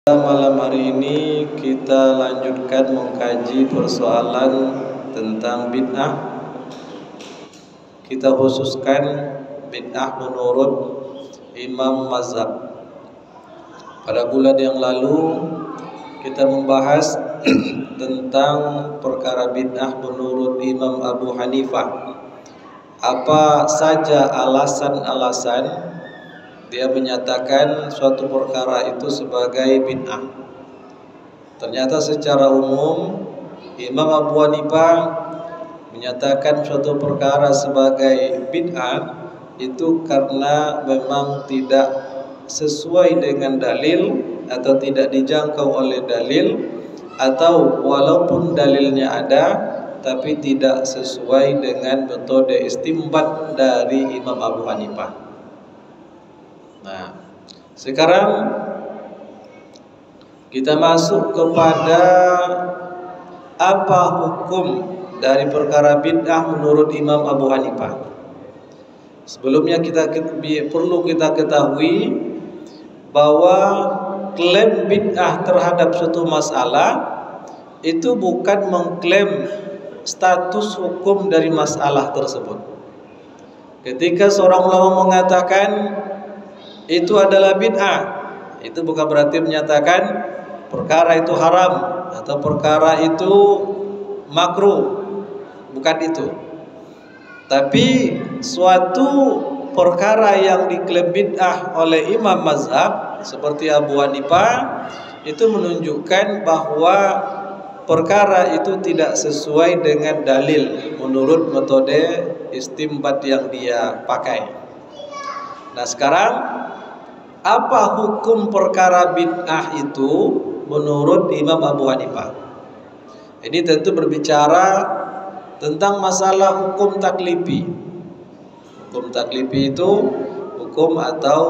Malam hari ini kita lanjutkan mengkaji persoalan tentang bid'ah. Kita khususkan bid'ah menurut Imam Mazhab. Pada bulan yang lalu kita membahas tentang perkara bid'ah menurut Imam Abu Hanifah. Apa saja alasan-alasan dia menyatakan suatu perkara itu sebagai bid'ah. Ternyata secara umum Imam Abu Hanifah menyatakan suatu perkara sebagai bid'ah itu karena memang tidak sesuai dengan dalil atau tidak dijangkau oleh dalil, atau walaupun dalilnya ada tapi tidak sesuai dengan metode istinbat dari Imam Abu Hanifah. Nah, sekarang kita masuk kepada apa hukum dari perkara bid'ah menurut Imam Abu Hanifah. Sebelumnya perlu kita ketahui bahwa klaim bid'ah terhadap suatu masalah itu bukan mengklaim status hukum dari masalah tersebut. Ketika seorang ulama mengatakan itu adalah bid'ah, itu bukan berarti menyatakan perkara itu haram atau perkara itu makruh, bukan itu. Tapi suatu perkara yang diklaim bid'ah oleh imam mazhab seperti Abu Hanifah itu menunjukkan bahwa perkara itu tidak sesuai dengan dalil menurut metode istinbat yang dia pakai. Nah, sekarang apa hukum perkara bid'ah itu menurut Imam Abu Hanifah? Ini tentu berbicara tentang masalah hukum taklifi. Hukum taklifi itu hukum atau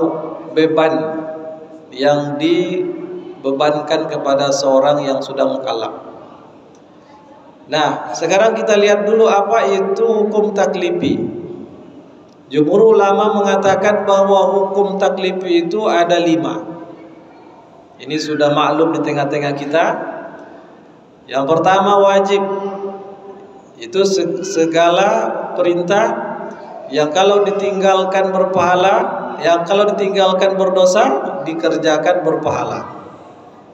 beban yang dibebankan kepada seorang yang sudah mukallaf. Nah, sekarang kita lihat dulu apa itu hukum taklifi. Jumhur ulama mengatakan bahwa hukum taklifi itu ada 5. Ini sudah maklum di tengah-tengah kita. Yang pertama wajib. Itu segala perintah yang kalau ditinggalkan berpahala, yang kalau ditinggalkan berdosa, dikerjakan berpahala.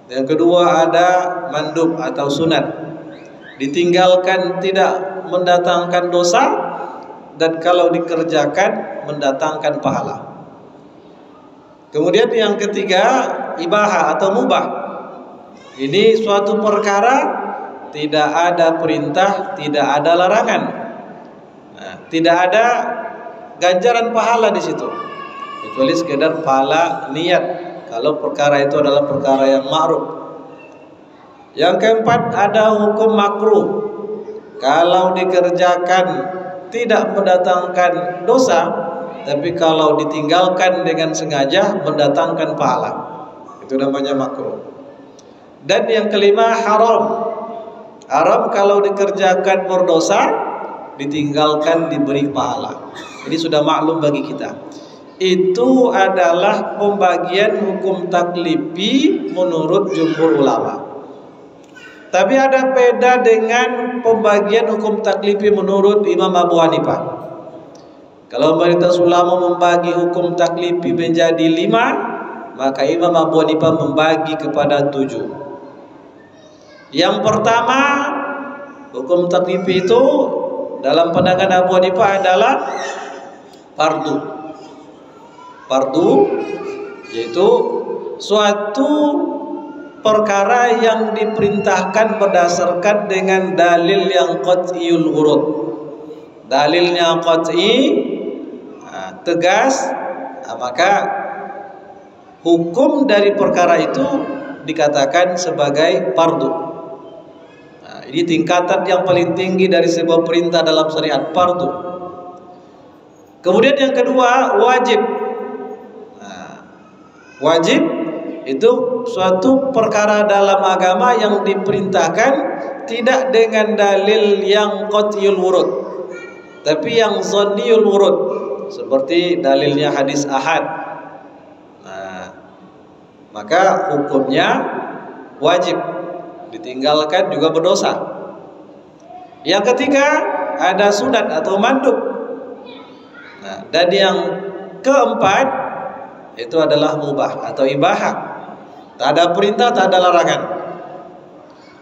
Yang kedua ada mandub atau sunat. Ditinggalkan tidak mendatangkan dosa, dan kalau dikerjakan mendatangkan pahala. Kemudian yang ketiga ibahah atau mubah. Ini suatu perkara tidak ada perintah, tidak ada larangan. Nah, tidak ada ganjaran pahala di situ, kecuali sekedar pahala niat kalau perkara itu adalah perkara yang ma'ruf. Yang keempat ada hukum makruh. Kalau dikerjakan tidak mendatangkan dosa, tapi kalau ditinggalkan dengan sengaja mendatangkan pahala. Itu namanya makruh. Dan yang kelima haram. Haram kalau dikerjakan berdosa, ditinggalkan diberi pahala. Ini sudah maklum bagi kita. Itu adalah pembagian hukum taklifi menurut jumhur ulama. Tapi ada beda dengan pembagian hukum taklifi menurut Imam Abu Hanifah. Kalau mayoritas ulama membagi hukum taklifi menjadi 5, maka Imam Abu Hanifah membagi kepada 7. Yang pertama, hukum taklifi itu dalam pandangan Abu Hanifah adalah fardu. Fardu yaitu suatu perkara yang diperintahkan berdasarkan dengan dalil yang qat'iyul wurud. Dalilnya qat'i, tegas, maka hukum dari perkara itu dikatakan sebagai fardu. Ini tingkatan yang paling tinggi dari sebuah perintah dalam syariat, fardu. Kemudian yang kedua wajib. Wajib itu suatu perkara dalam agama yang diperintahkan tidak dengan dalil yang qat'iyul wurud, tapi yang zanniyul wurud, seperti dalilnya hadis ahad. maka hukumnya wajib, ditinggalkan juga berdosa. Yang ketiga ada sunat atau mandub. Nah, dan yang keempat itu adalah mubah atau ibahah, tak ada perintah, tak ada larangan.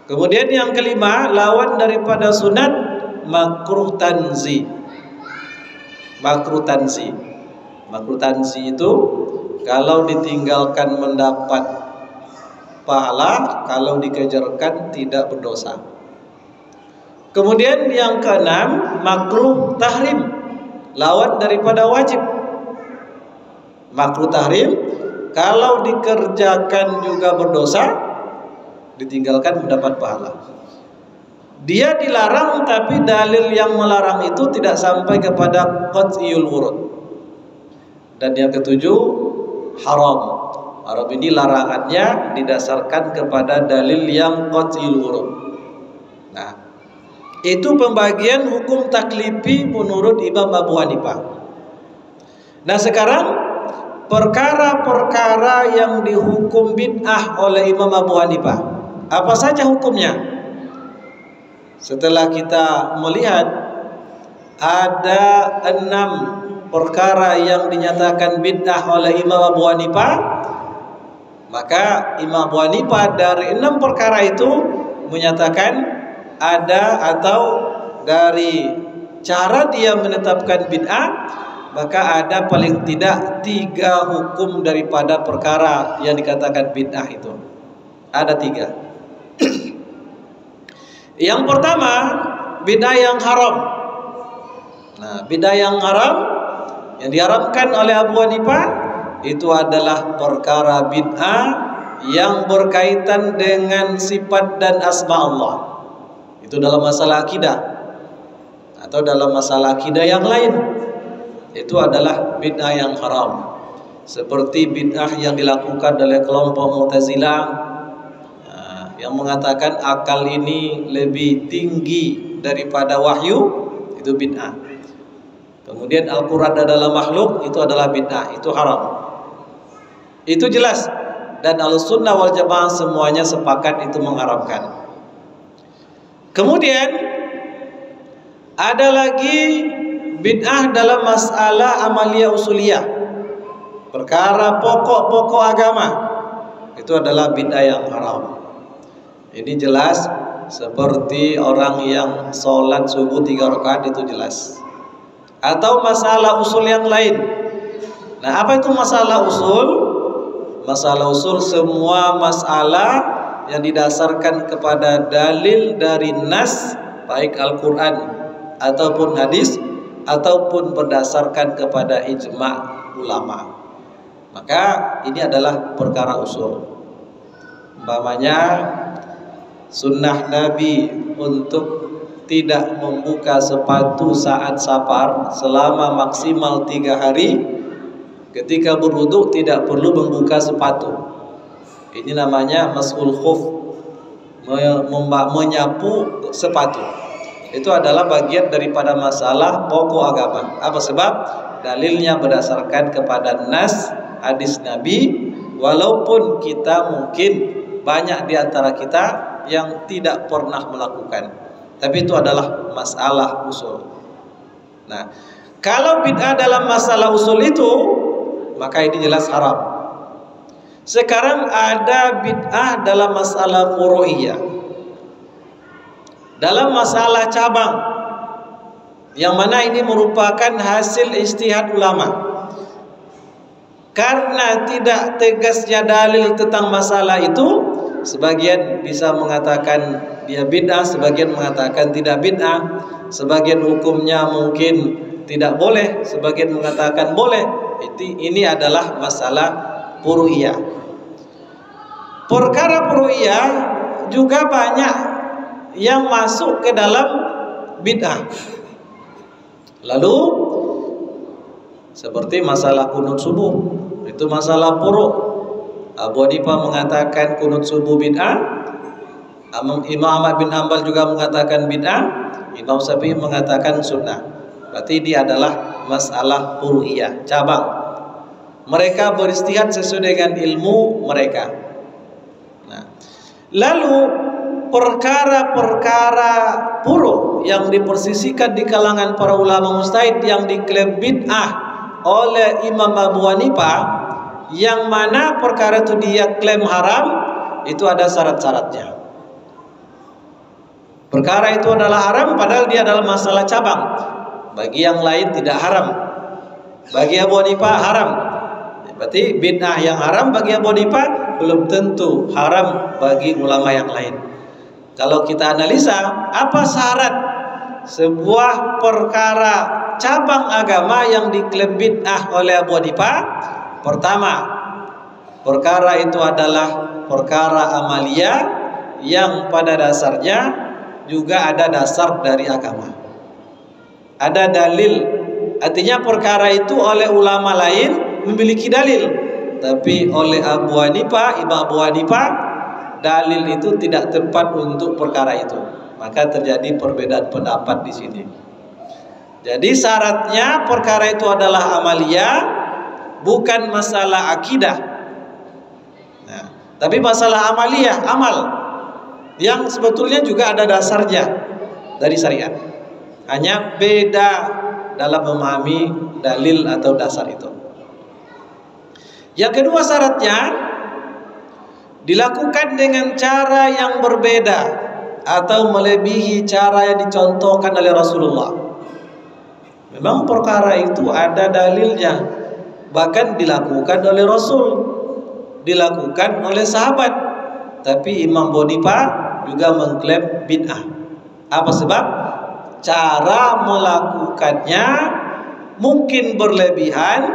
Kemudian yang kelima, lawan daripada sunat makruh tanzi. Makruh tanzi. Makruh tanzi itu kalau ditinggalkan mendapat pahala, kalau dikejarkan tidak berdosa. Kemudian yang keenam, makruh tahrim, lawan daripada wajib. Makruh tahrim, kalau dikerjakan juga berdosa, ditinggalkan mendapat pahala. Dia dilarang, tapi dalil yang melarang itu tidak sampai kepada qat'iyul wurud. Dan yang ketujuh, haram. Haram ini larangannya didasarkan kepada dalil yang qat'iyul wurud. Nah, itu pembagian hukum taklifi menurut Imam Abu Hanifah. Nah, sekarang perkara-perkara yang dihukum bid'ah oleh Imam Abu Hanifah, apa saja hukumnya? Setelah kita melihat ada 6 perkara yang dinyatakan bid'ah oleh Imam Abu Hanifah, maka Imam Abu Hanifah dari 6 perkara itu menyatakan ada, atau dari cara dia menetapkan bid'ah, maka ada paling tidak 3 hukum daripada perkara yang dikatakan bid'ah itu. Ada 3. Yang pertama, bid'ah yang haram. Nah, bid'ah yang haram yang diharamkan oleh Abu Hanifah itu adalah perkara bid'ah yang berkaitan dengan sifat dan asma Allah. Itu dalam masalah akidah atau dalam masalah akidah yang lain, itu adalah bid'ah yang haram. Seperti bid'ah yang dilakukan oleh kelompok Mu'tazilah, yang mengatakan akal ini lebih tinggi daripada wahyu, itu bid'ah. Kemudian Al-Quran adalah makhluk, itu adalah bid'ah, itu haram. Itu jelas, dan Ahlussunnah wal Jamaah semuanya sepakat itu mengharamkan. Kemudian ada lagi bid'ah dalam masalah amaliyah usuliyah, perkara pokok-pokok agama, itu adalah bid'ah yang haram. Ini jelas, seperti orang yang sholat subuh 3 rakaat, itu jelas. Atau masalah usul yang lain. Nah, apa itu masalah usul? Masalah usul semua masalah yang didasarkan kepada dalil dari nas, baik Al-Quran ataupun hadis, ataupun berdasarkan kepada ijma' ulama, maka ini adalah perkara usul. Umpamanya sunnah Nabi untuk tidak membuka sepatu saat safar selama maksimal 3 hari. Ketika berwudu tidak perlu membuka sepatu. Ini namanya mas'ul khuf, menyapu sepatu. Itu adalah bagian daripada masalah pokok agama. Apa sebab? Dalilnya berdasarkan kepada nas hadis Nabi, walaupun kita mungkin banyak di antara kita yang tidak pernah melakukan, tapi itu adalah masalah usul. Nah, kalau bid'ah dalam masalah usul itu, maka ini jelas haram. Sekarang ada bid'ah dalam masalah furu'iyah, dalam masalah cabang, yang mana ini merupakan hasil ijtihad ulama. Karena tidak tegasnya dalil tentang masalah itu, sebagian bisa mengatakan dia bid'ah, sebagian mengatakan tidak bid'ah, sebagian hukumnya mungkin tidak boleh, sebagian mengatakan boleh. Ini adalah masalah furu'iyah. Perkara furu'iyah juga banyak yang masuk ke dalam bid'ah. Lalu seperti masalah kunut subuh, itu masalah furu'. Abu Hanifah mengatakan kunut subuh bid'ah, Imam Ahmad bin Hanbal juga mengatakan bid'ah, Imam Syafi'i mengatakan sunnah. Berarti dia adalah masalah furu'iyah, cabang. Mereka beristihad sesuai dengan ilmu mereka. Nah, lalu perkara-perkara buruk yang dipersisikan di kalangan para ulama mujtahid yang diklaim bid'ah oleh Imam Abu Hanifah, yang mana perkara itu dia klaim haram, itu ada syarat-syaratnya. Perkara itu adalah haram padahal dia adalah masalah cabang. Bagi yang lain tidak haram, bagi Abu Hanifah haram. Berarti bid'ah yang haram bagi Abu Hanifah belum tentu haram bagi ulama yang lain. Kalau kita analisa, apa syarat sebuah perkara cabang agama yang diklaim bid'ah oleh Abu Hanifah? Pertama, perkara itu adalah perkara amaliyah yang pada dasarnya juga ada dasar dari agama. Ada dalil. Artinya perkara itu oleh ulama lain memiliki dalil, tapi oleh Abu Hanifah, Imam Abu Hanifah, dalil itu tidak tepat untuk perkara itu. Maka terjadi perbedaan pendapat di sini. Jadi syaratnya perkara itu adalah amaliyah, bukan masalah akidah. Nah, tapi masalah amaliyah, amal yang sebetulnya juga ada dasarnya dari syariat. Hanya beda dalam memahami dalil atau dasar itu. Yang kedua syaratnya dilakukan dengan cara yang berbeda atau melebihi cara yang dicontohkan oleh Rasulullah. Memang perkara itu ada dalilnya, bahkan dilakukan oleh Rasul, dilakukan oleh sahabat, tapi Imam Abu Hanifah juga mengklaim bid'ah. Apa sebab? Cara melakukannya mungkin berlebihan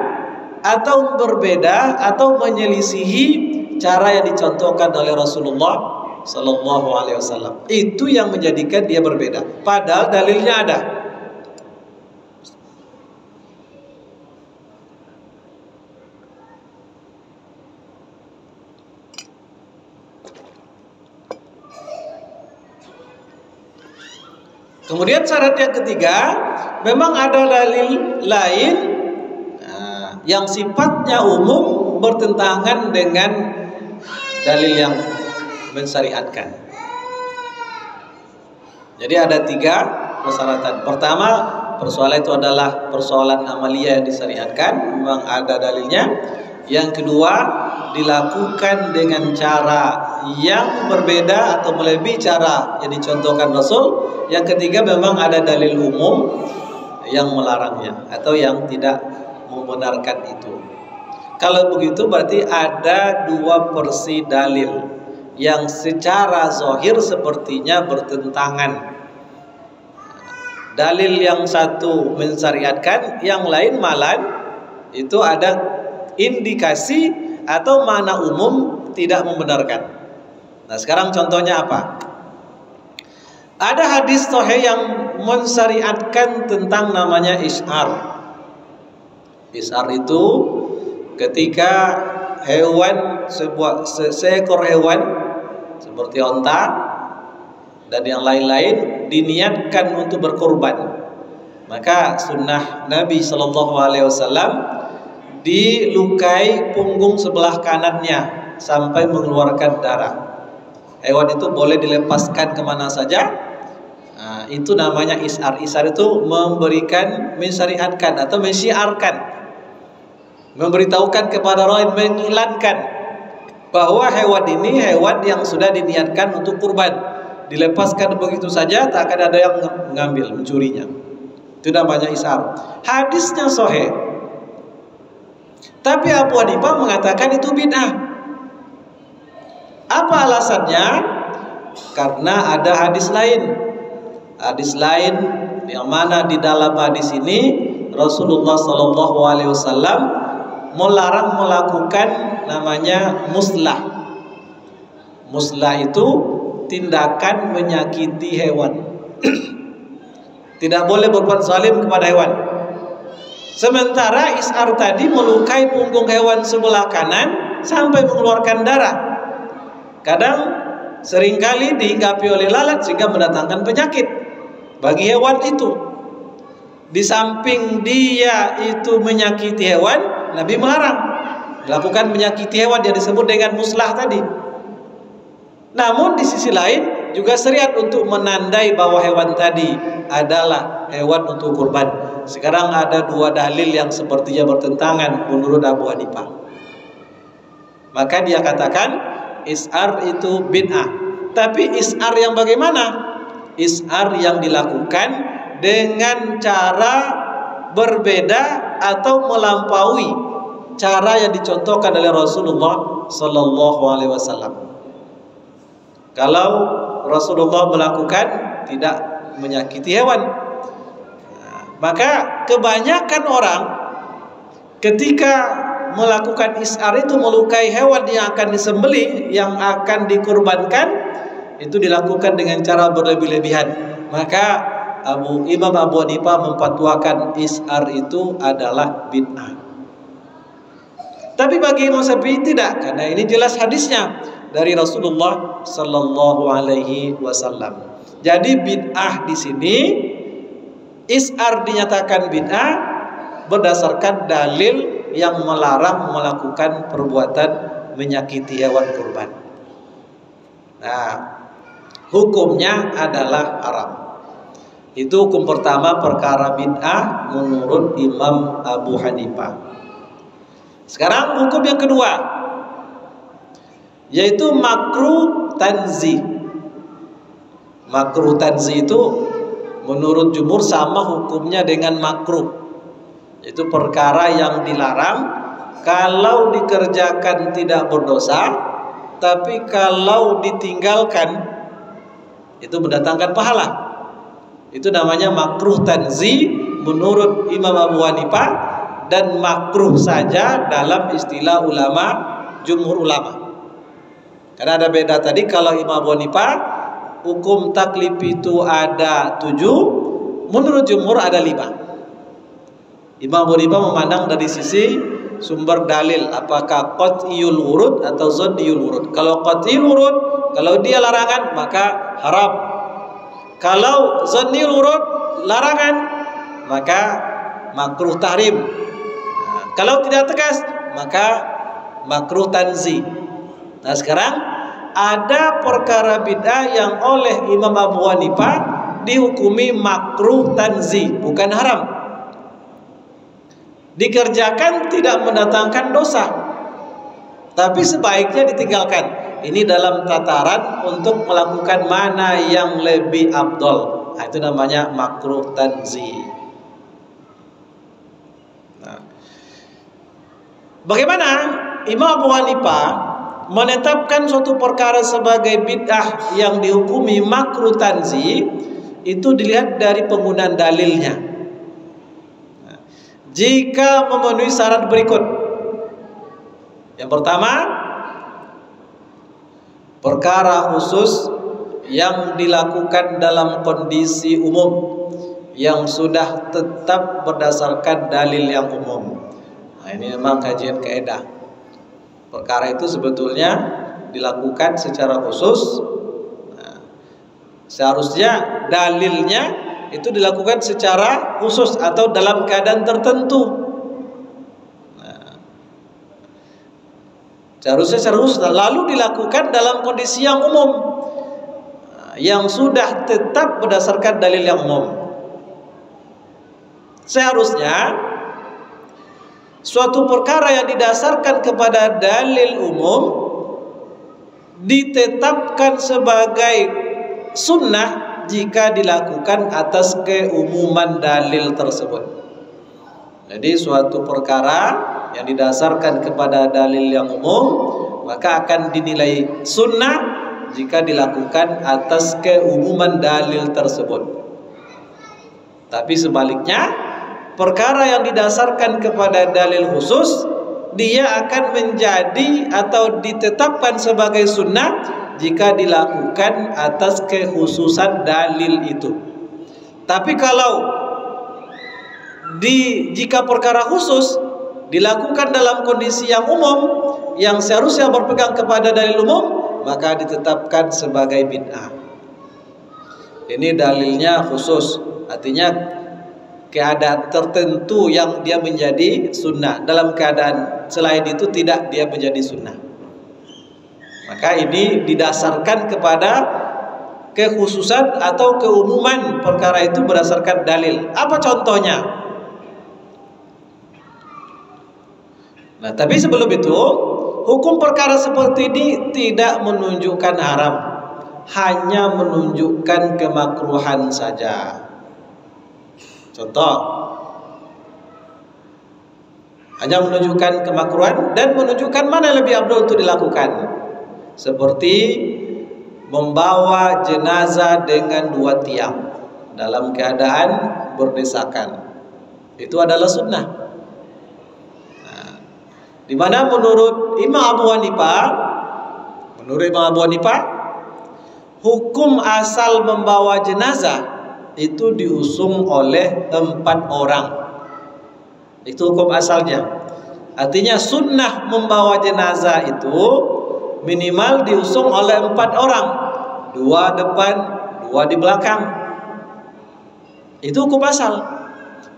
atau berbeda atau menyelisihi cara yang dicontohkan oleh Rasulullah Sallallahu Alaihi Wasallam. Itu yang menjadikan dia berbeda. Padahal dalilnya ada. Kemudian syarat yang ketiga, memang ada dalil lain yang sifatnya umum bertentangan dengan dalil yang mensyariatkan. Jadi ada 3 persyaratan. Pertama, persoalan itu adalah persoalan amaliyah yang disyariatkan, memang ada dalilnya. Yang kedua, dilakukan dengan cara yang berbeda atau melebihi cara yang dicontohkan Rasul. Yang ketiga, memang ada dalil umum yang melarangnya atau yang tidak membenarkan itu. Kalau begitu berarti ada 2 versi dalil yang secara zahir sepertinya bertentangan. Dalil yang satu mensyariatkan, yang lain malah itu ada indikasi atau makna umum tidak membenarkan. Nah, sekarang contohnya apa? Ada hadis sahih yang mensyariatkan tentang namanya is'ar. Is'ar itu ketika hewan, seekor hewan seperti onta dan yang lain-lain diniatkan untuk berkorban, maka sunnah Nabi Shallallahu Alaihi Wasallam dilukai punggung sebelah kanannya sampai mengeluarkan darah. Hewan itu boleh dilepaskan kemana saja. Nah, itu namanya is'ar. Is'ar itu memberikan, mensyariatkan atau mensyiarkan, memberitahukan kepada orang, mengiklankan bahwa hewan ini hewan yang sudah diniatkan untuk kurban. Dilepaskan begitu saja, tak akan ada yang mengambil, mencurinya. Itu namanya is'ar. Hadisnya sahih, tapi Abu Hanifah mengatakan itu bid'ah. Apa alasannya? Karena ada hadis lain. Hadis lain yang mana di dalam hadis ini Rasulullah Sallallahu Alaihi Wasallam melarang melakukan namanya muslah. Muslah itu tindakan menyakiti hewan. Tidak boleh berbuat zalim kepada hewan. Sementara is'ar tadi melukai punggung hewan sebelah kanan sampai mengeluarkan darah. Kadang seringkali dihinggapi oleh lalat sehingga mendatangkan penyakit bagi hewan itu. Di samping dia itu menyakiti hewan, Nabi melarang. melakukan menyakiti hewan yang disebut dengan muslah tadi. Namun di sisi lain juga syariat untuk menandai bahwa hewan tadi adalah hewan untuk kurban. Sekarang ada dua dalil yang sepertinya bertentangan menurut Abu Hanifah. Maka dia katakan is'ar itu bid'ah. Tapi is'ar yang bagaimana? Is'ar yang dilakukan dengan cara berbeda atau melampaui cara yang dicontohkan oleh Rasulullah sallallahu alaihi wasallam. Kalau Rasulullah melakukan tidak menyakiti hewan, maka kebanyakan orang ketika melakukan is'ar itu melukai hewan yang akan disembelih, yang akan dikurbankan, itu dilakukan dengan cara berlebih-lebihan. Maka Imam Abu Hanifah memfatwakan is'ar itu adalah bid'ah. Tapi bagi Imam Syafi'i tidak, karena ini jelas hadisnya dari Rasulullah sallallahu alaihi wasallam. Jadi bid'ah di sini, is'ar dinyatakan bid'ah berdasarkan dalil yang melarang melakukan perbuatan menyakiti hewan kurban. Nah, hukumnya adalah haram. Itu hukum pertama perkara bid'ah menurut Imam Abu Hanifah. Sekarang hukum yang kedua, yaitu makruh tanzih. Makruh tanzih itu menurut jumhur sama hukumnya dengan makruh. Itu perkara yang dilarang kalau dikerjakan tidak berdosa, tapi kalau ditinggalkan itu mendatangkan pahala. Itu namanya makruh tanzih menurut Imam Abu Hanifah, dan makruh saja dalam istilah ulama, jumhur ulama. Karena ada beda tadi, kalau Imam Abu Hanifah hukum taklif itu ada 7, menurut jumhur ada 5. Imam Abu Hanifah memandang dari sisi sumber dalil, apakah qat'iyul wurud atau zanniyul wurud. Kalau qat'iyul wurud, kalau dia larangan maka haram. Kalau zanniyul wurud larangan, maka makruh tahrim. Kalau tidak tegas maka makruh tanzih. Nah, sekarang ada perkara bid'ah yang oleh Imam Abu Hanifah dihukumi makruh tanzih, bukan haram. Dikerjakan tidak mendatangkan dosa, tapi sebaiknya ditinggalkan. Ini dalam tataran untuk melakukan mana yang lebih afdol. Nah, itu namanya makruh tanzih. Bagaimana Imam Abu Hanifah menetapkan suatu perkara sebagai bid'ah yang dihukumi makruh tanzih? Itu dilihat dari penggunaan dalilnya. Jika memenuhi syarat berikut. Yang pertama, perkara khusus yang dilakukan dalam kondisi umum yang sudah tetap berdasarkan dalil yang umum. Nah, ini memang kajian kaidah. Perkara itu sebetulnya dilakukan secara khusus. Nah, seharusnya dalilnya itu dilakukan secara khusus atau dalam keadaan tertentu. Nah, seharusnya secara khusus, lalu dilakukan dalam kondisi yang umum, yang sudah tetap berdasarkan dalil yang umum. Seharusnya suatu perkara yang didasarkan kepada dalil umum ditetapkan sebagai sunnah jika dilakukan atas keumuman dalil tersebut. Jadi suatu perkara yang didasarkan kepada dalil yang umum maka akan dinilai sunnah jika dilakukan atas keumuman dalil tersebut. Tapi sebaliknya, perkara yang didasarkan kepada dalil khusus, dia akan menjadi atau ditetapkan sebagai sunnah jika dilakukan atas kekhususan dalil itu. Tapi kalau jika perkara khusus dilakukan dalam kondisi yang umum, yang seharusnya berpegang kepada dalil umum, maka ditetapkan sebagai bid'ah. Ini dalilnya khusus, artinya keadaan tertentu yang dia menjadi sunnah. Dalam keadaan selain itu tidak dia menjadi sunnah. Maka ini didasarkan kepada kekhususan atau keumuman perkara itu berdasarkan dalil. Apa contohnya? Nah, tapi sebelum itu, hukum perkara seperti ini tidak menunjukkan haram, hanya menunjukkan kemakruhan saja. Contoh, hanya menunjukkan kemakruhan dan menunjukkan mana yang lebih afdal untuk dilakukan. Seperti membawa jenazah dengan 2 tiang dalam keadaan berdesakan. Itu adalah sunnah. Nah, di mana menurut Imam Abu Hanifah, hukum asal membawa jenazah itu diusung oleh 4 orang. Itu hukum asalnya. Artinya sunnah membawa jenazah itu minimal diusung oleh 4 orang, 2 depan, 2 di belakang. Itu hukum asal.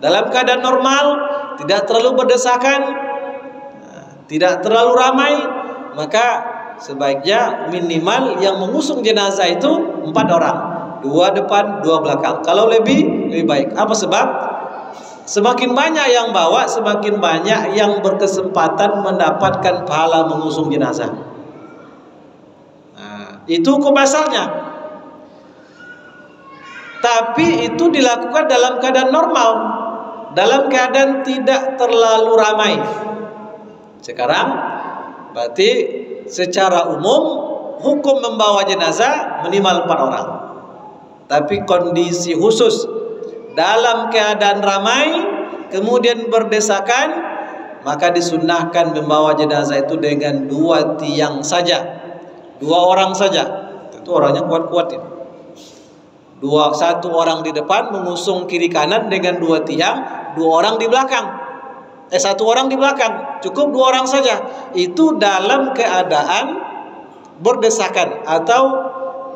Dalam keadaan normal, tidak terlalu berdesakan, tidak terlalu ramai, maka sebaiknya minimal yang mengusung jenazah itu 4 orang, 2 depan, 2 belakang. Kalau lebih baik. Apa sebab? Semakin banyak yang bawa, semakin banyak yang berkesempatan mendapatkan pahala mengusung jenazah. Itu hukum asalnya. Tapi itu dilakukan dalam keadaan normal, dalam keadaan tidak terlalu ramai. Sekarang berarti secara umum hukum membawa jenazah minimal 4 orang. Tapi kondisi khusus dalam keadaan ramai kemudian berdesakan, maka disunnahkan membawa jenazah itu dengan 2 tiang saja. 2 orang saja. Tentu orangnya kuat-kuat itu. 1 orang di depan mengusung kiri kanan dengan 2 tiang, 2 orang di belakang. 1 orang di belakang, cukup 2 orang saja. Itu dalam keadaan berdesakan atau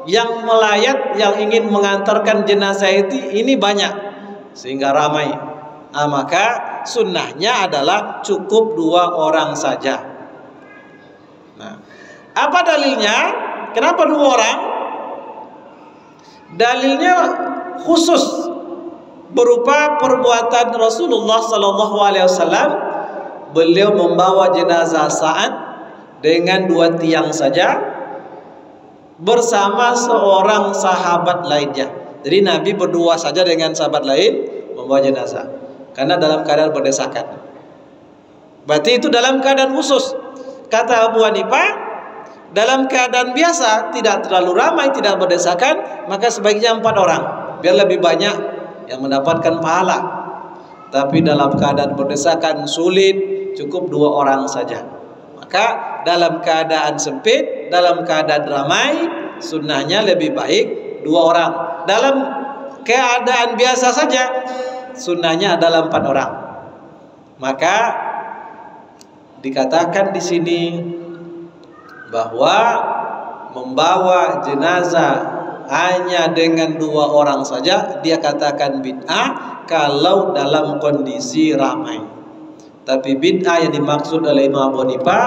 yang melayat, yang ingin mengantarkan jenazah ini banyak sehingga ramai. Maka sunnahnya adalah cukup 2 orang saja. Nah, apa dalilnya? Kenapa 2 orang? Dalilnya khusus berupa perbuatan Rasulullah SAW. Beliau membawa jenazah Sa'ad dengan 2 tiang saja bersama seorang sahabat lainnya. Jadi Nabi berdua saja dengan sahabat lain membawa jenazah karena dalam keadaan berdesakan. Berarti itu dalam keadaan khusus. Kata Abu Hanifah, dalam keadaan biasa, tidak terlalu ramai, tidak berdesakan, maka sebaiknya 4 orang, biar lebih banyak yang mendapatkan pahala. Tapi dalam keadaan berdesakan sulit, cukup 2 orang saja. Maka dalam keadaan sempit, dalam keadaan ramai, sunnahnya lebih baik 2 orang. Dalam keadaan biasa saja, sunnahnya adalah 4 orang. Maka dikatakan di sini bahwa membawa jenazah hanya dengan 2 orang saja dia katakan bid'ah kalau dalam kondisi ramai. Tapi bid'ah yang dimaksud oleh Imam Abu Hanifah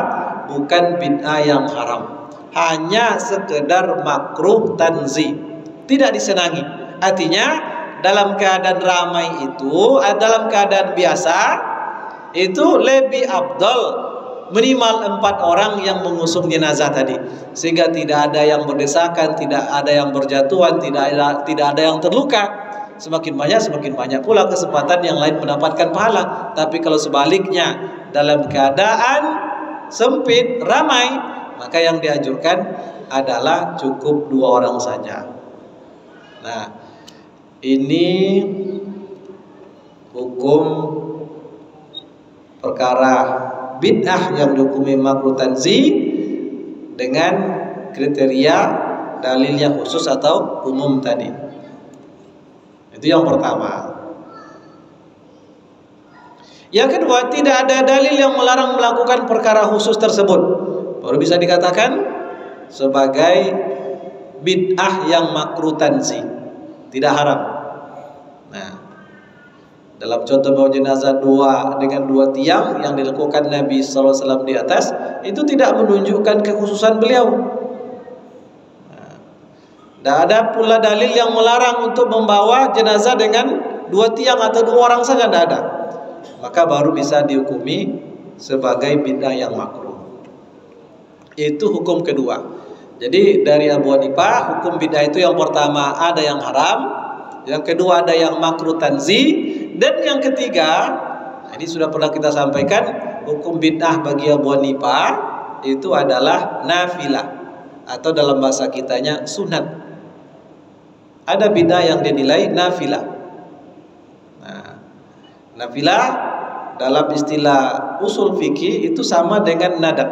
bukan bid'ah yang haram, hanya sekedar makruh tanzi, tidak disenangi. Artinya dalam keadaan ramai itu, dalam keadaan biasa itu lebih afdal minimal 4 orang yang mengusung jenazah tadi, sehingga tidak ada yang berdesakan, tidak ada yang berjatuhan, tidak ada yang terluka. Semakin banyak pula kesempatan yang lain mendapatkan pahala. Tapi kalau sebaliknya, dalam keadaan sempit, ramai, maka yang dianjurkan adalah cukup 2 orang saja. Nah, ini hukum perkara bid'ah yang dihukumi makruh tanzih dengan kriteria dalilnya khusus atau umum tadi. Itu yang pertama. Yang kedua, tidak ada dalil yang melarang melakukan perkara khusus tersebut, baru bisa dikatakan sebagai bid'ah yang makruh tanzih, tidak haram. Nah, Dalam contoh bawa jenazah dengan dua tiang yang dilakukan Nabi SAW di atas, itu tidak menunjukkan kekhususan beliau. Tidak ada pula dalil yang melarang untuk membawa jenazah dengan dua tiang atau dua orang saja, tidak ada. Maka baru bisa dihukumi sebagai bid'ah yang makruh. Itu hukum kedua. Jadi dari Abu Hanifah, hukum bid'ah itu yang pertama ada yang haram, yang kedua ada yang makruh tanzih, dan yang ketiga, ini sudah pernah kita sampaikan, hukum bid'ah bagi Abu Hanifah itu adalah nafilah, atau dalam bahasa kitanya sunat. Ada bid'ah yang dinilai nafilah. Nah, nafilah dalam istilah usul fikih itu sama dengan nadab.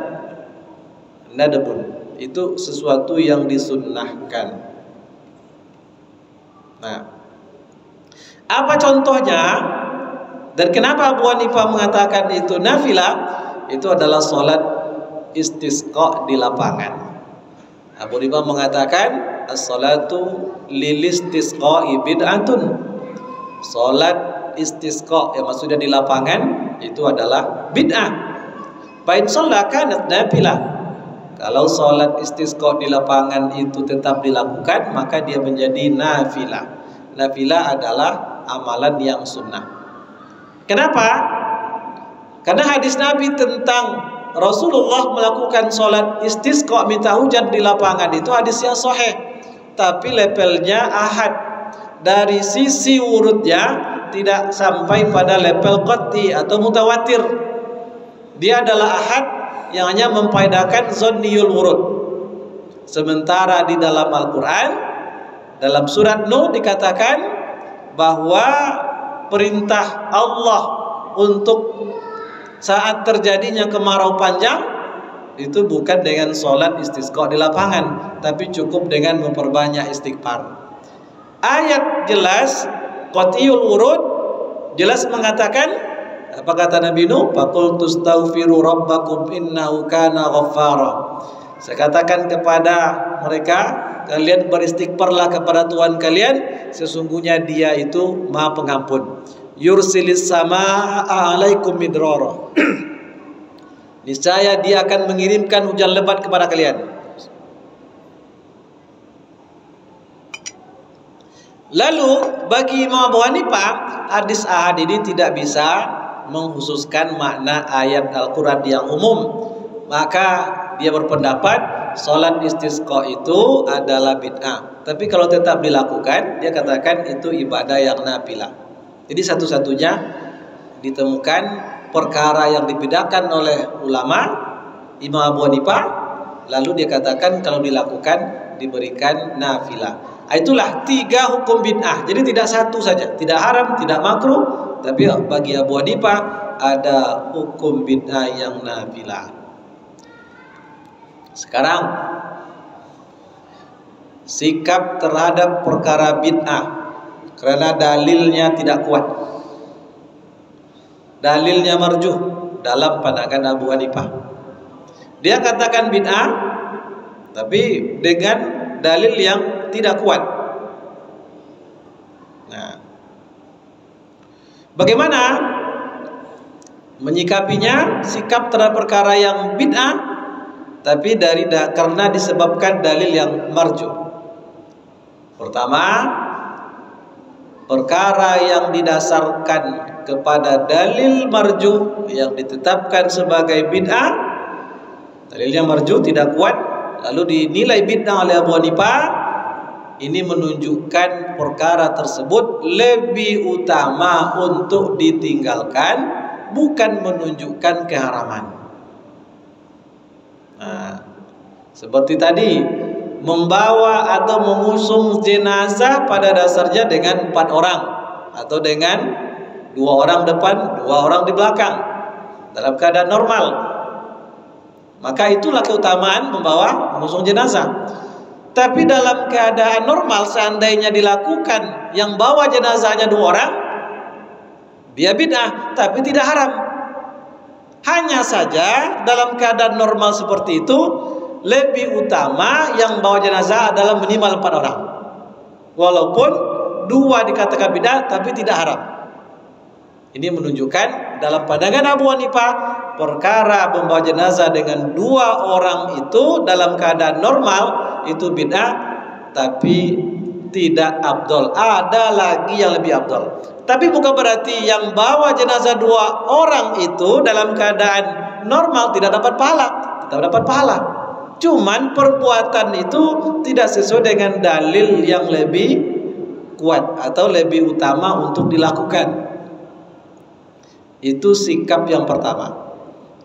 Nadabun itu sesuatu yang disunnahkan. Nah, apa contohnya? Dan kenapa Abu Hanifah mengatakan itu nafilah? Itu adalah sholat istisqa di lapangan. Abu Hanifah mengatakan as-salatu lil istisqa'i bid'atun. Sholat istisqa yang maksudnya di lapangan itu adalah bid'ah. Bain sholat kanat nafilah. Kalau sholat istisqa di lapangan itu tetap dilakukan, maka dia menjadi nafilah. Nafilah adalah amalan yang sunnah. Kenapa? Karena hadis Nabi tentang Rasulullah melakukan sholat istisqa minta hujan di lapangan itu hadis yang sahih, tapi levelnya ahad. Dari sisi urutnya tidak sampai pada level qat'i atau mutawatir. Dia adalah ahad yang hanya memfaedakan zanniyul wurud. Sementara di dalam Al-Quran, dalam surat Nuh dikatakan bahwa perintah Allah untuk saat terjadinya kemarau panjang itu bukan dengan sholat istisqa di lapangan, tapi cukup dengan memperbanyak istighfar. Ayat jelas qat'iyul wurud jelas mengatakan, apa kata Nabi Nuh? Faqultu astaghfiru rabbakum innahu kana ghaffara. Saya katakan kepada mereka, kalian beristighfarlah kepada Tuhan kalian, sesungguhnya Dia itu Maha Pengampun. Yursilis samaa'a 'alaikum midrara. Niscaya Dia akan mengirimkan hujan lebat kepada kalian. Lalu bagi Imam Abu Hanifah, hadis ahad ini tidak bisa mengkhususkan makna ayat Al-Quran yang umum. Maka dia berpendapat sholat istisqa itu adalah bid'ah. Tapi kalau tetap dilakukan, dia katakan itu ibadah yang nafilah. Jadi satu-satunya ditemukan perkara yang dibedakan oleh ulama Imam Abu Hanifah, lalu dia katakan kalau dilakukan diberikan nafilah. Itulah tiga hukum bid'ah. Jadi tidak satu saja, tidak haram, tidak makruh, tapi bagi Abu Hanifah ada hukum bid'ah yang nafilah. Sekarang sikap terhadap perkara bid'ah karena dalilnya tidak kuat, dalilnya marjuh dalam pandangan Abu Hanifah. Dia katakan bid'ah tapi dengan dalil yang tidak kuat. Nah, bagaimana menyikapinya? Sikap terhadap perkara yang bid'ah tapi karena disebabkan dalil yang marjuh. Pertama, perkara yang didasarkan kepada dalil marjuh yang ditetapkan sebagai bid'ah, dalilnya marjuh tidak kuat, lalu dinilai bid'ah oleh Abu Hanifah. Ini menunjukkan perkara tersebut lebih utama untuk ditinggalkan, bukan menunjukkan keharaman. Nah, seperti tadi, membawa atau mengusung jenazah pada dasarnya dengan 4 orang atau dengan 2 orang depan, 2 orang di belakang dalam keadaan normal, maka itulah keutamaan mengusung jenazah. Tapi dalam keadaan normal, seandainya dilakukan yang bawa jenazahnya 2 orang, dia bid'ah tapi tidak haram. Hanya saja dalam keadaan normal seperti itu, lebih utama yang bawa jenazah adalah minimal 4 orang. Walaupun 2 dikatakan bid'ah tapi tidak haram. Ini menunjukkan dalam pandangan Abu Hanifah, perkara membawa jenazah dengan 2 orang itu dalam keadaan normal itu bid'ah, tapi tidak afdol. Ada lagi yang lebih afdol. Tapi bukan berarti yang bawa jenazah 2 orang itu dalam keadaan normal tidak dapat pahala. Tetap dapat pahala. Cuman perbuatan itu tidak sesuai dengan dalil yang lebih kuat atau lebih utama untuk dilakukan. Itu sikap yang pertama.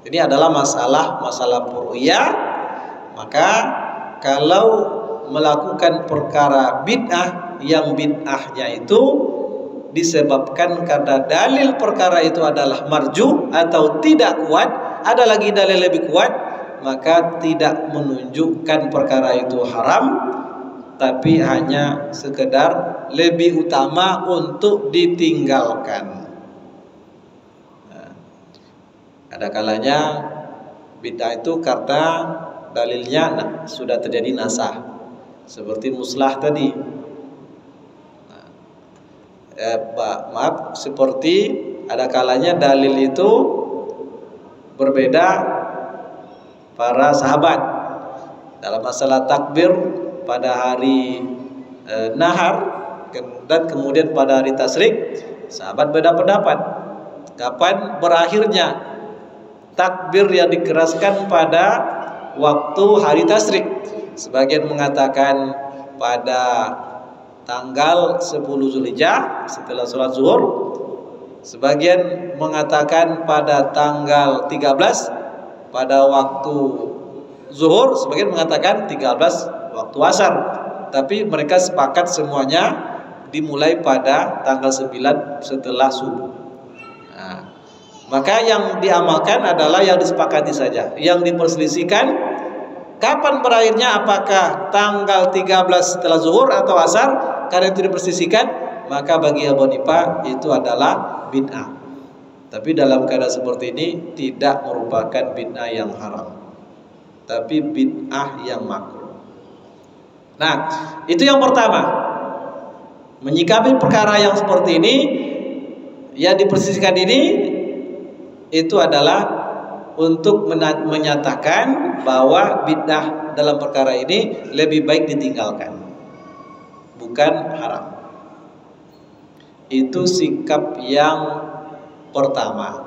Ini adalah masalah furu'iyah. Maka kalau melakukan perkara bid'ah, yang bid'ahnya itu disebabkan karena dalil perkara itu adalah marju atau tidak kuat, ada lagi dalil lebih kuat, maka tidak menunjukkan perkara itu haram, tapi hanya sekedar lebih utama untuk ditinggalkan. Ada kalanya bid'ah itu karena dalilnya sudah terjadi nasah, seperti muslah tadi. Seperti ada kalanya dalil itu berbeda para sahabat dalam masalah takbir pada hari nahar dan kemudian pada hari tasyrik, sahabat beda pendapat kapan berakhirnya takbir yang dikeraskan pada waktu hari tasyrik. Sebagian mengatakan pada tanggal 10 Zulhijjah setelah sholat zuhur. Sebagian mengatakan pada tanggal 13 pada waktu zuhur. Sebagian mengatakan 13 waktu asar. Tapi mereka sepakat semuanya dimulai pada tanggal 9 setelah subuh. Maka yang diamalkan adalah yang disepakati saja. Yang diperselisihkan kapan berakhirnya, apakah tanggal 13 setelah zuhur atau asar. Karena itu diperselisihkan, maka bagi Abu Hanifah itu adalah bid'ah. Tapi dalam keadaan seperti ini tidak merupakan bid'ah yang haram, tapi bid'ah yang makruh. Nah, itu yang pertama. Menyikapi perkara yang seperti ini, yang diperselisihkan ini, itu adalah untuk menyatakan bahwa bid'ah dalam perkara ini lebih baik ditinggalkan, bukan haram. Itu sikap yang pertama.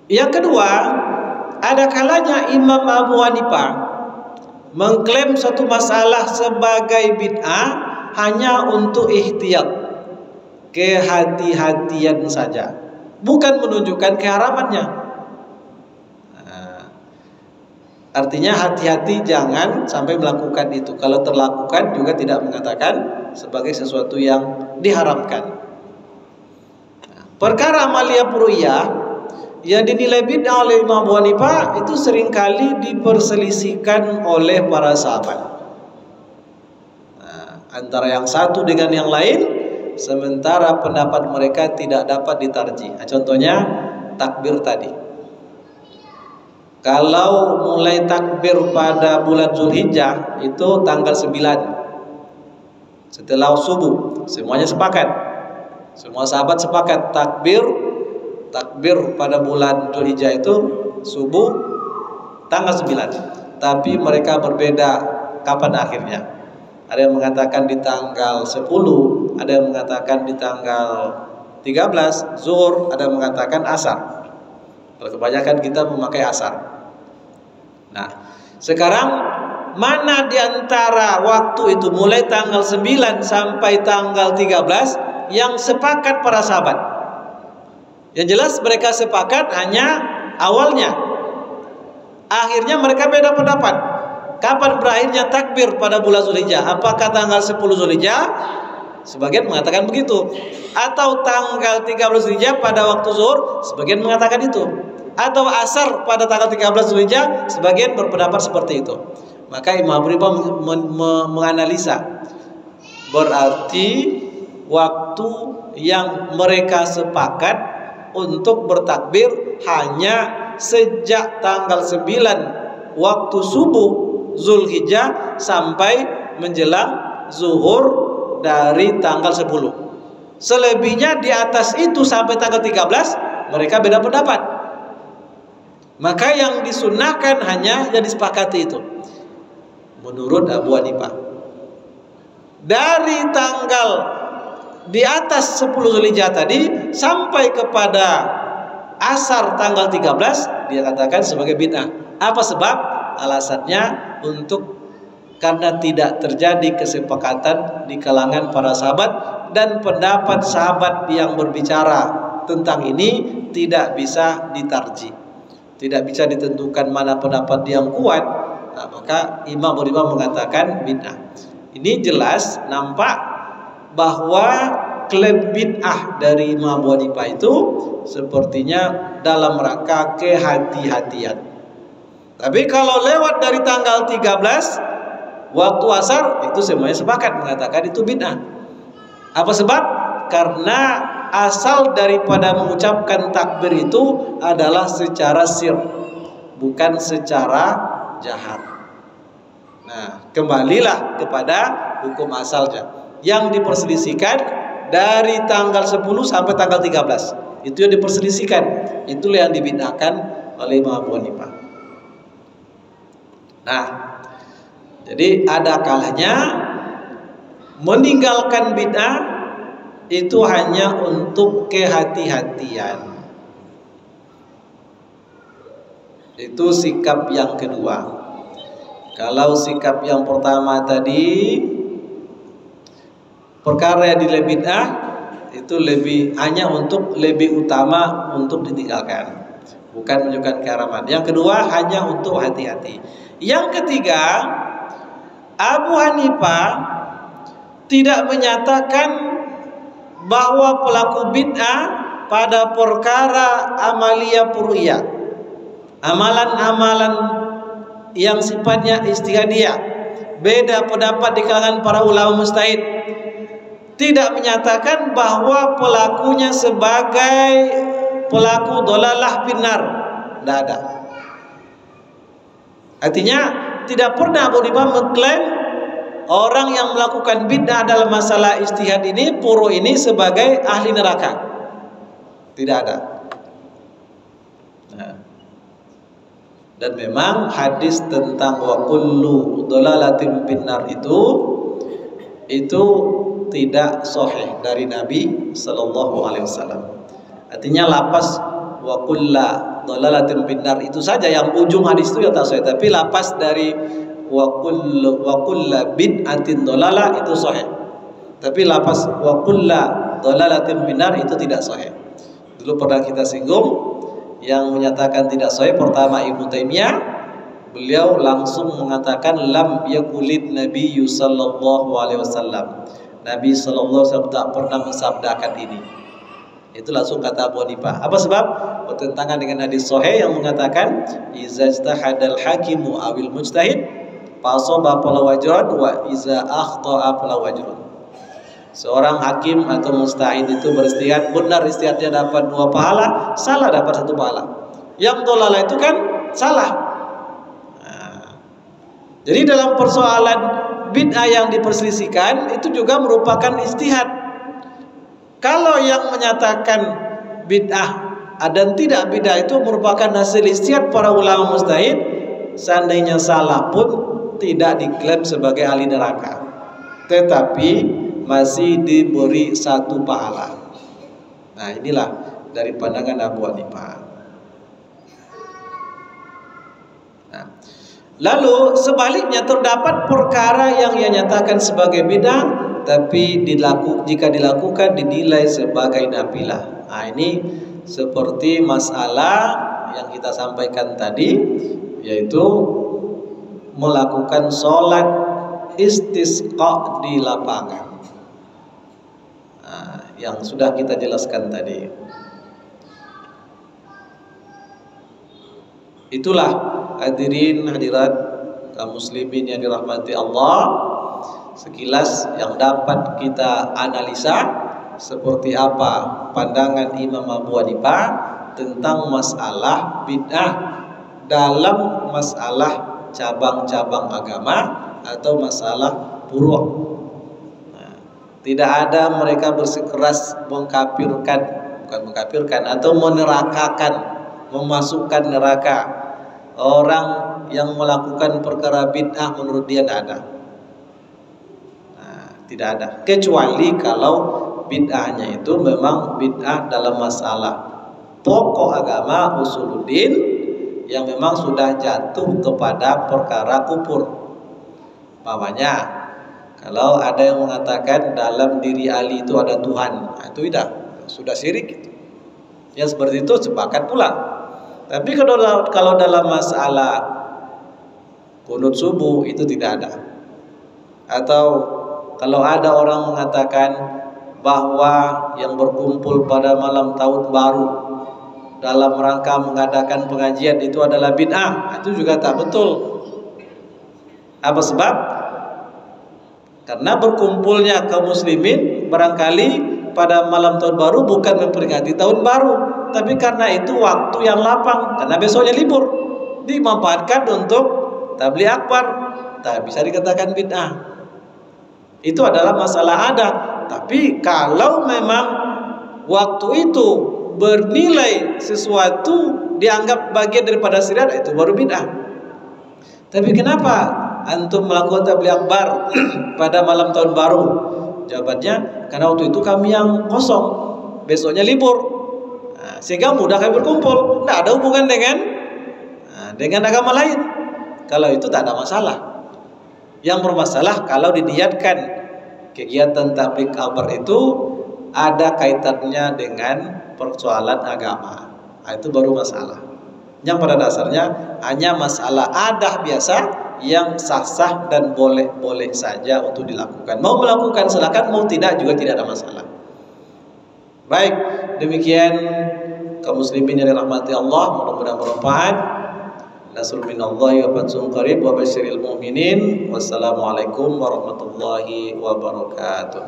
Yang kedua, ada kalanya Imam Abu Hanifah mengklaim suatu masalah sebagai bid'ah hanya untuk ihtiyat, kehati-hatian saja, bukan menunjukkan keharamannya. Artinya hati-hati jangan sampai melakukan itu. Kalau terlakukan juga tidak mengatakan sebagai sesuatu yang diharamkan. Perkara amalia furu'iyah yang dinilai bid'ah oleh Imam Abu Hanifah itu seringkali diperselisihkan oleh para sahabat. Antara yang satu dengan yang lain, sementara pendapat mereka tidak dapat ditarjih. Contohnya takbir tadi. Kalau mulai takbir pada bulan Zulhijjah itu tanggal 9 setelah subuh, semuanya sepakat. Semua sahabat sepakat takbir pada bulan Zulhijjah itu subuh tanggal 9. Tapi mereka berbeda kapan akhirnya. Ada yang mengatakan di tanggal 10, ada yang mengatakan di tanggal 13 zuhur, ada yang mengatakan asar. Kalau kebanyakan kita memakai asar. Nah, sekarang mana di antara waktu itu mulai tanggal 9 sampai tanggal 13 yang sepakat para sahabat? Yang jelas mereka sepakat hanya awalnya. Akhirnya mereka beda pendapat. Kapan berakhirnya takbir pada bulan Zulhijjah? Apakah tanggal 10 Zulhijjah? Sebagian mengatakan begitu. Atau tanggal 13 Zulhijjah pada waktu zuhur? Sebagian mengatakan itu. Atau asar pada tanggal 13 Zulhijjah? Sebagian berpendapat seperti itu. Maka Imam Abu Hanifah menganalisa. Berarti waktu yang mereka sepakat untuk bertakbir hanya sejak tanggal 9 waktu subuh Zulhijjah sampai menjelang zuhur dari tanggal 10. Selebihnya di atas itu sampai tanggal 13 mereka beda pendapat. Maka yang disunnahkan hanya yang disepakati itu menurut Abu Hanifah. Dari tanggal di atas 10 Zulhijjah tadi sampai kepada asar tanggal 13 dia katakan sebagai bid'ah. Apa sebab? Alasannya karena tidak terjadi kesepakatan di kalangan para sahabat, dan pendapat sahabat yang berbicara tentang ini tidak bisa ditarjih, tidak bisa ditentukan mana pendapat yang kuat. Nah, maka Imam Abu Hanifah mengatakan bid'ah. Ini jelas nampak bahwa klaim bid'ah dari Imam Abu Hanifah itu sepertinya dalam rangka kehati-hatian. Tapi kalau lewat dari tanggal 13 waktu asar itu semuanya sepakat mengatakan itu bid'ah. Apa sebab? Karena asal daripada mengucapkan takbir itu adalah secara sir, bukan secara jahat. Nah, kembalilah kepada hukum asalnya. Yang diperselisihkan dari tanggal 10 sampai tanggal 13. Itu yang diperselisihkan. Itulah yang dibid'ahkan oleh Imam Abu Hanifah. Nah, jadi ada kalanya meninggalkan bid'ah itu hanya untuk kehati-hatian. Itu sikap yang kedua. Kalau sikap yang pertama tadi, perkara yang dinilai bid'ah itu hanya untuk lebih utama untuk ditinggalkan, bukan menunjukkan keharaman. Yang kedua hanya untuk hati-hati. Yang ketiga, Abu Hanifah tidak menyatakan bahwa pelaku bid'ah pada perkara amalia pur'iyah, amalan-amalan yang sifatnya ijtihadiyah, beda pendapat di kalangan para ulama mujtahid, tidak menyatakan bahwa pelakunya sebagai pelaku dhalalah finnar. Tidak ada. Artinya tidak pernah Abu Hanifah mengklaim orang yang melakukan bid'ah dalam masalah ijtihad ini, puru ini, sebagai ahli neraka. Tidak ada. Nah, dan memang hadis tentang wa kullu dhalalatin finnar itu tidak sahih dari Nabi sallallahu alaihi wasallam. Artinya lapas wa kullu dhalalatin finnar itu saja yang ujung hadis itu yang tak sahih, tapi lapas dari wa kullu bid'atin dhalalah itu sahih. Tapi lapas wa kullu dhalalatin finnar itu tidak sahih. Dulu pernah kita singgung. Yang menyatakan tidak sahih pertama Ibnu Taimiyah, beliau langsung mengatakan lam yaqulid Nabi sallallahu alaihi wasallam. Nabi sallallahu alaihi wasallam tak pernah mensabdakan ini. Itu langsung kata Abu Hanifah. Apa sebab? Bertentangan dengan hadis sahih yang mengatakan iza ijtahadal hakimu awil mujtahid fa asaba fala wajrun wa iza akhta'a fala wajrun. Seorang hakim atau mustahid itu beristihad, benar istihadnya dapat 2 pahala, salah dapat 1 pahala. Yang dhalalah itu kan salah. Nah, jadi dalam persoalan bid'ah yang diperselisihkan itu juga merupakan istihad. Kalau yang menyatakan bid'ah dan tidak bid'ah itu merupakan hasil istihad para ulama mustahid, seandainya salah pun tidak diklaim sebagai ahli neraka, tetapi masih diberi 1 pahala. Nah, inilah dari pandangan Abu Hanifah. Nah, lalu sebaliknya terdapat perkara yang ia nyatakan sebagai bid'ah, tapi jika dilakukan dinilai sebagai nafilah. Nah, ini seperti masalah yang kita sampaikan tadi, yaitu melakukan sholat istisqa di lapangan. Yang sudah kita jelaskan tadi. Itulah hadirin hadirat kaum muslimin yang dirahmati Allah, sekilas yang dapat kita analisa seperti apa pandangan Imam Abu Hanifah tentang masalah bid'ah dalam masalah cabang-cabang agama atau masalah furu'. Tidak ada mereka bersikeras mengkafirkan, bukan mengkafirkan, atau menerakakan, memasukkan neraka orang yang melakukan perkara bid'ah menurut dia tidak ada. Nah, tidak ada. Kecuali kalau bid'ahnya itu memang bid'ah dalam masalah pokok agama usuluddin yang memang sudah jatuh kepada perkara kufur. Umpamanya kalau ada yang mengatakan dalam diri Ali itu ada Tuhan, nah, itu sudah syirik gitu. Yang seperti itu sepakat pula. Tapi kalau dalam masalah kunut subuh itu tidak ada. Atau kalau ada orang mengatakan bahwa yang berkumpul pada malam tahun baru dalam rangka mengadakan pengajian itu adalah bid'ah, itu juga tak betul. Apa sebab? Karena berkumpulnya kaum muslimin barangkali pada malam tahun baru bukan memperingati tahun baru, tapi karena itu waktu yang lapang, karena besoknya libur, dimanfaatkan untuk tabligh akbar. Tak bisa dikatakan bid'ah. Itu adalah masalah adat. Tapi kalau memang waktu itu bernilai sesuatu dianggap bagian daripada syariat, itu baru bid'ah. Tapi kenapa antum melakukan tabligh akbar pada malam tahun baru? Jawabannya, karena waktu itu kami yang kosong, besoknya libur, nah, sehingga mudah kami berkumpul. Tidak ada hubungan dengan agama lain. Kalau itu tak ada masalah. Yang bermasalah kalau diniatkan kegiatan tabligh akbar itu ada kaitannya dengan persoalan agama, nah, itu baru masalah. Yang pada dasarnya hanya masalah adah biasa yang sah-sah dan boleh-boleh saja untuk dilakukan. Mau melakukan silakan, mau tidak juga tidak ada masalah. Baik, demikian kaum muslimin yang dirahmati Allah, mudah-mudahan bermanfaat. Nasrul minallahi wa fathun qarib wa basyiril mu'minin. Wassalamualaikum warahmatullahi wabarakatuh.